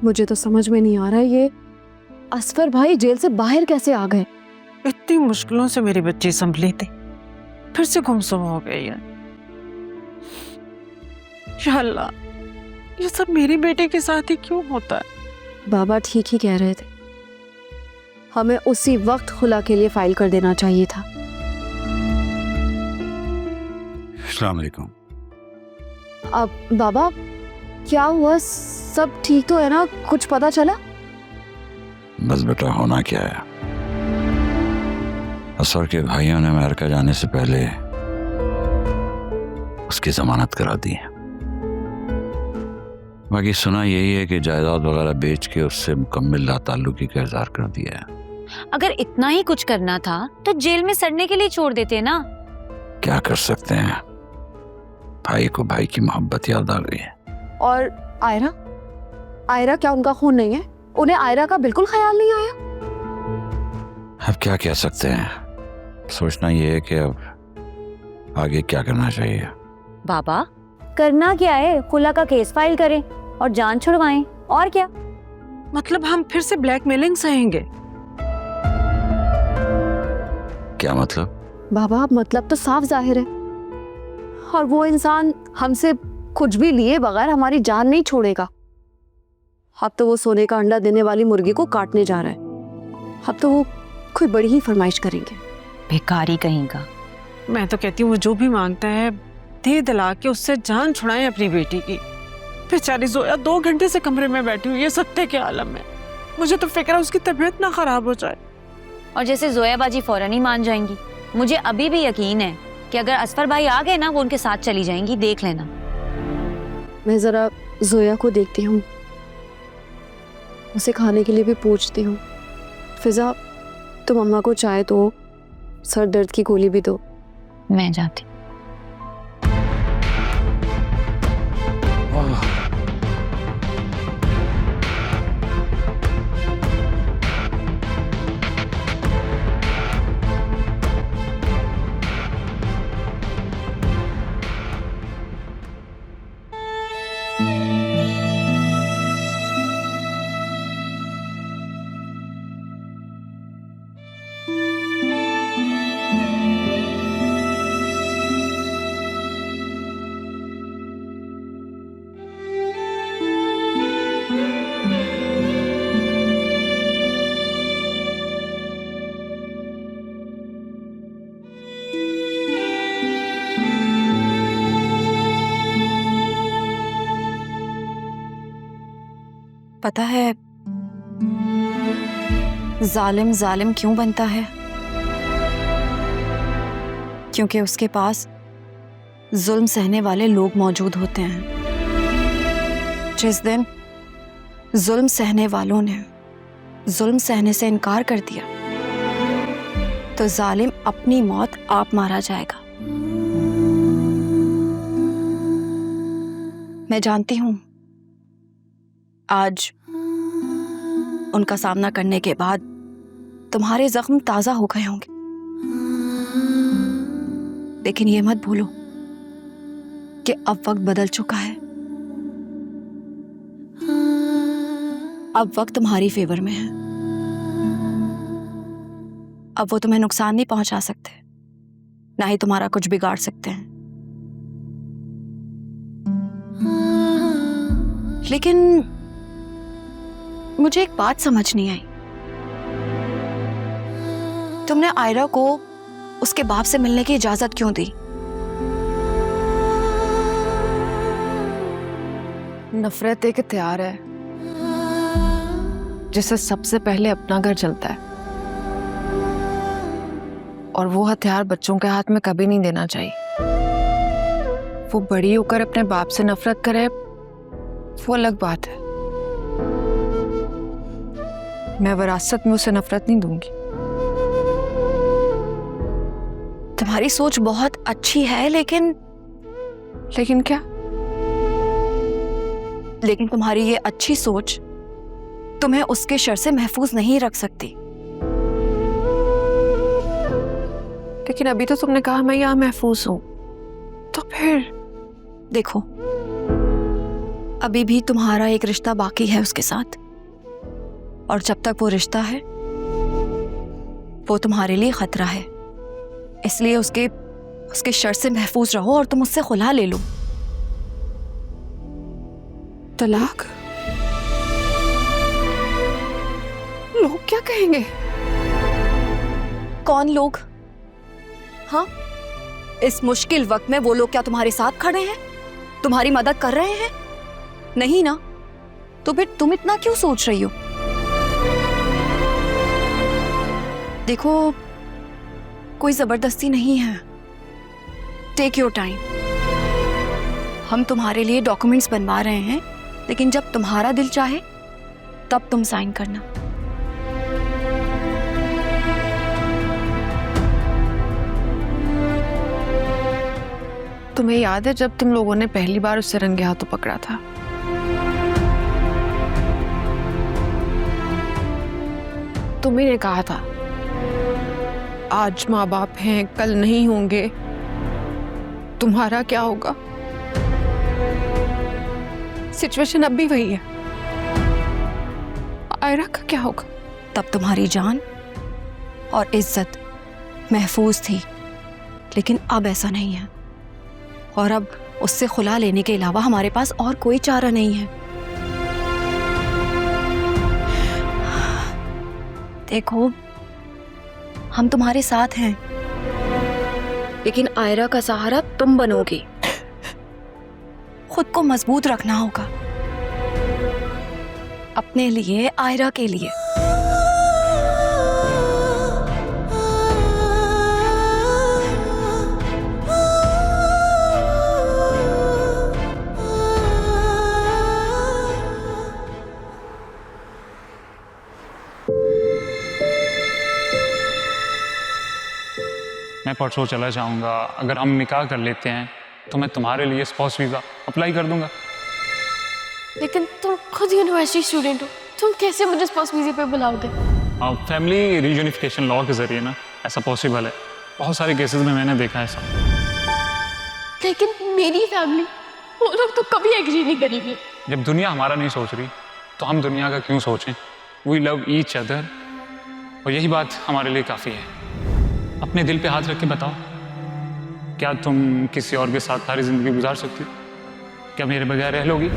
मुझे तो समझ में नहीं आ रहा है ये असफर भाई जेल से बाहर कैसे आ गए। इतनी मुश्किलों से मेरी बच्ची संभली थी, फिर से गुमसुम हो गई है। या अल्लाह, ये सब मेरी बेटे के साथ ही क्यों होता है? बाबा ठीक ही कह रहे थे, हमें उसी वक्त खुला के लिए फाइल कर देना चाहिए था। अस्सलाम वालेकुम। अब बाबा क्या हुआ, सब ठीक तो है ना, कुछ पता चला? बस बेटा होना क्या है, असर के भाइयों ने अमेरिका जाने से पहले उसकी जमानत करा दी है। बाकी सुना यही है कि जायदाद वगैरह बेच के उससे मुकम्मल लाताल्लुकी का इज़हार कर दिया है। अगर इतना ही कुछ करना था तो जेल में सड़ने के लिए छोड़ देते ना। क्या कर सकते हैं, भाई को भाई की मोहब्बत याद आ गई है। और आयरा, आयरा क्या उनका खून नहीं है? उन्हें आयरा का बिल्कुल ख्याल नहीं आया? अब क्या कह सकते हैं, सोचना ये है कि अब आगे क्या करना चाहिए। बाबा करना क्या है, खुला का केस फाइल करें और जान छुड़वाएं, और क्या। मतलब हम फिर से ब्लैकमेलिंग सहेंगे? क्या मतलब? बाबा मतलब तो साफ जाहिर है, और वो इंसान हमसे कुछ भी लिए बगैर हमारी जान नहीं छोड़ेगा। अब तो वो सोने का अंडा देने वाली मुर्गी को काटने जा रहा है। अब तो वो कोई बड़ी ही फरमाइश करेंगे। बेकारी कहीं का। मैं तो कहती हूँ वो जो भी मांगता है दे दिला के उससे जान छुड़ाएं अपनी बेटी की। बेचारी जोया 2 घंटे से कमरे में बैठी हुई है सत्ते के आलम में। मुझे तो फिक्र है उसकी तबीयत ना खराब हो जाए। और जैसे जोया बाजी फौरन ही मान जाएंगी। मुझे अभी भी यकीन है कि अगर असफर भाई आ गए ना, वो उनके साथ चली जाएंगी, देख लेना। मैं जरा जोया को देखती हूँ, उसे खाने के लिए भी पूछती हूँ। फिजा तुम अम्मा को चाय दो, सर दर्द की गोली भी दो। मैं जाती। पता है जालिम जालिम क्यों बनता है? क्योंकि उसके पास जुल्म सहने वाले लोग मौजूद होते हैं। जिस दिन जुल्म सहने वालों ने जुल्म सहने से इनकार कर दिया तो जालिम अपनी मौत आप मारा जाएगा। मैं जानती हूं आज उनका सामना करने के बाद तुम्हारे जख्म ताजा हो गए होंगे, लेकिन ये मत भूलो कि अब वक्त बदल चुका है। अब वक्त तुम्हारी फेवर में है। अब वो तुम्हें नुकसान नहीं पहुंचा सकते, ना ही तुम्हारा कुछ बिगाड़ सकते हैं। लेकिन मुझे एक बात समझ नहीं आई, तुमने आयरा को उसके बाप से मिलने की इजाजत क्यों दी? नफरत एक हथियार है जिससे सबसे पहले अपना घर चलता है, और वो हथियार बच्चों के हाथ में कभी नहीं देना चाहिए। वो बड़ी होकर अपने बाप से नफरत करे वो अलग बात है, मैं विरासत में उसे नफरत नहीं दूंगी। तुम्हारी सोच बहुत अच्छी है, लेकिन क्या? लेकिन तुम्हारी ये अच्छी सोच तुम्हें उसके शर से महफूज नहीं रख सकती। लेकिन अभी तो तुमने कहा मैं यहाँ महफूज हूं, तो फिर देखो, अभी भी तुम्हारा एक रिश्ता बाकी है उसके साथ, और जब तक वो रिश्ता है वो तुम्हारे लिए खतरा है। इसलिए उसके शर से महफूज रहो और तुम उससे खुला ले लो। तलाक? लोग क्या कहेंगे? कौन लोग? हाँ, इस मुश्किल वक्त में वो लोग क्या तुम्हारे साथ खड़े हैं, तुम्हारी मदद कर रहे हैं? नहीं ना, तो फिर तुम इतना क्यों सोच रही हो? देखो, कोई जबरदस्ती नहीं है। Take your time. हम तुम्हारे लिए डॉक्यूमेंट्स बनवा रहे हैं, लेकिन जब तुम्हारा दिल चाहे तब तुम साइन करना। तुम्हें याद है जब तुम लोगों ने पहली बार उससे रंगे हाथों पकड़ा था? तुम्ही ने कहा था आज माँ बाप हैं, कल नहीं होंगे, तुम्हारा क्या होगा? सिचुएशन अब भी वही है। आयरा का क्या होगा? तब तुम्हारी जान और इज्जत महफूज थी, लेकिन अब ऐसा नहीं है, और अब उससे खुला लेने के अलावा हमारे पास और कोई चारा नहीं है। देखो, हम तुम्हारे साथ हैं, लेकिन आयरा का सहारा तुम बनोगी। खुद को मजबूत रखना होगा, अपने लिए, आयरा के लिए। मैं परसों चला जाऊंगा। अगर हम निकाह कर लेते हैं तो मैं तुम्हारे लिए स्पाउस वीज़ा अप्लाई कर दूंगा। लेकिन तुम खुद यूनिवर्सिटी स्टूडेंट हो, तुम कैसे मुझे स्पाउस वीज़े पे बुलाओगे? फैमिली रीयूनिफिकेशन लॉ के ज़रिए ना ऐसा पॉसिबल है। बहुत सारे केसेस में मैंने देखा है ऐसा। लेकिन मेरी फैमिली, वो लोग तो कभी एग्री नहीं करेंगे। जब दुनिया हमारा नहीं सोच रही तो हम दुनिया का क्यों सोचें? वी लव ईच अदर, और यही बात हमारे लिए काफ़ी है। अपने दिल पे हाथ रख के बताओ, क्या तुम किसी और के साथ सारी ज़िंदगी गुजार सकती हो? क्या मेरे बगैर रह लोगी?